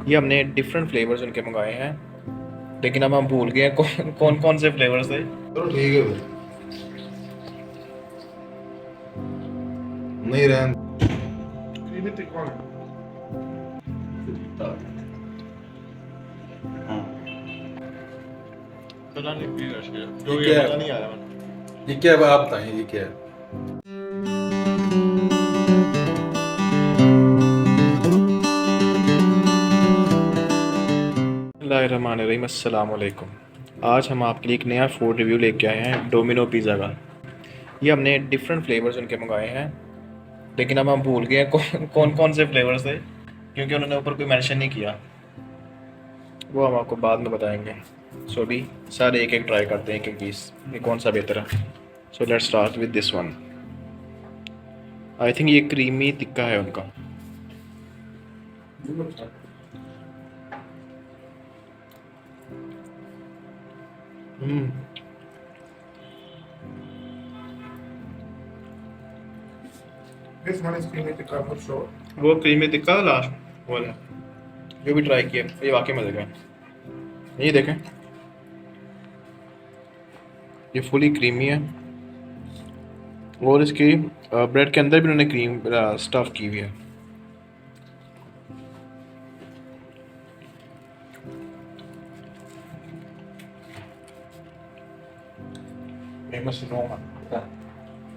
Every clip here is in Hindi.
ये हमने डिफरेंट फ्लेवर्स उनके मंगाए हैं, लेकिन अब हम भूल गए हैं कौन कौन कौन से फ्लेवर्स थे। चलो ठीक है फिर। नहीं रहन पता नहीं जो ये पता नहीं आया। ये क्या है आप बताएं ये क्या है। बिस्मिल्लाहिर्रहमानिर्रहीम, अस्सलाम वालेकुम। आज हम आपके लिए एक नया फूड रिव्यू लेके आए हैं डोमिनो पिज़्ज़ा का। ये हमने डिफरेंट फ्लेवर्स उनके मंगाए हैं, लेकिन अब हम भूल गए हैं कौन कौन से फ्लेवर्स थे, क्योंकि उन्होंने ऊपर कोई मेंशन नहीं किया। वो हम आपको बाद में बताएंगे। सो अभी सारे एक एक ट्राई करते हैं, एक एक पीस, ये कौन सा बेहतर है। So let's start with this one. I think ये क्रीमी टिक्का है उनका। हम्म, This one is creamy tikka for sure. वो क्रीमी टिक्का लास्ट वाला जो भी ट्राई किया, ये वाकई मजे का है। ये देखें, ये फुली क्रीमी है और इसकी ब्रेड के अंदर भी उन्होंने क्रीम स्टफ की हुई है।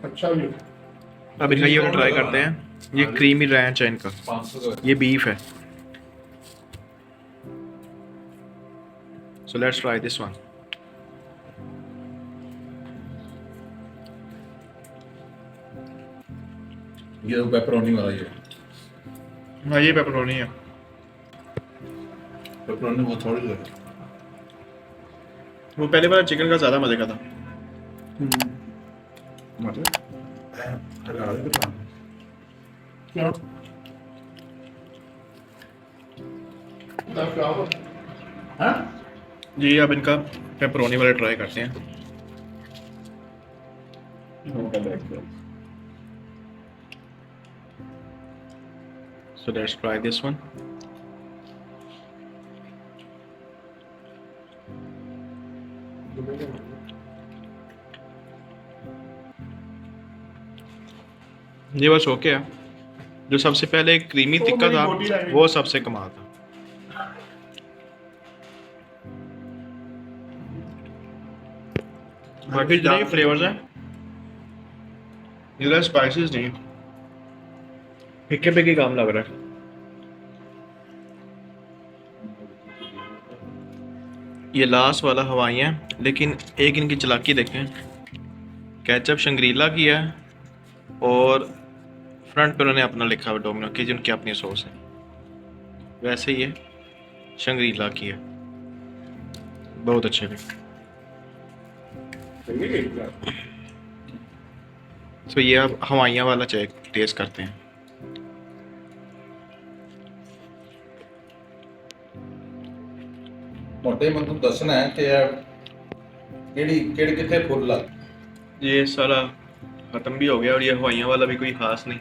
अच्छा भी अब इनका ये वाला ट्राई करते हैं। ये क्रीमी रैंच है इनका, 500 ये बीफ है। So let's try this one. ये पेपरोनी वाला ये हाँ, ये पेपरोनी है। पेपरोनी वो थोड़ी है। वो पहले वाला चिकन का ज़्यादा मजे का था। मतलब क्या फ्लावर हाँ जी, अब इनका पेपरोनी वाला ट्राई करते हैं। So let's try this one. ये बस ओके है। जो सबसे पहले क्रीमी टिक्का था वो सबसे कमाल था। बाकी जितने फ्लेवर्स हैं, ज़्यादा स्पाइसेस नहीं, फीके फीके काम लग रहा है। ये लास्ट वाला हवाइयाँ, लेकिन एक इनकी चालाकी देखें, केचप शंग्रीला की है और फ्रंट पे उन्होंने अपना लिखा हुआ डोमिनो की, जिनकी अपनी सॉस है। वैसे ये शंग्रीला की है, बहुत अच्छे लगे। तो ये अब हवाइयाँ वाला चेक टेस्ट करते हैं। मोटे मतलब दसना है कि यार केड़ी केड़ी कितने फुल ला ये सारा ख़त्म भी हो गया और ये हवाइयाँ वाला भी कोई ख़ास नहीं।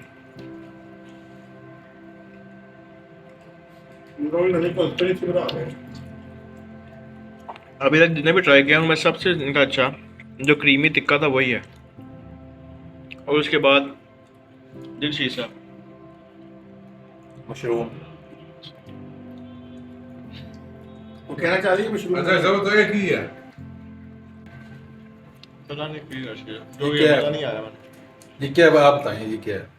अभी तक जितने भी ट्राई किया उनमें सबसे इनका अच्छा जो क्रीमी टिक्का था वही है, और उसके बाद दिल शीशा मशरूम। वो कहना चाह रही है मशरूम। अच्छा सब तो एक ही है। पता नहीं ये क्या है? नहीं आया। ये क्या है आप बताएं ये क्या है।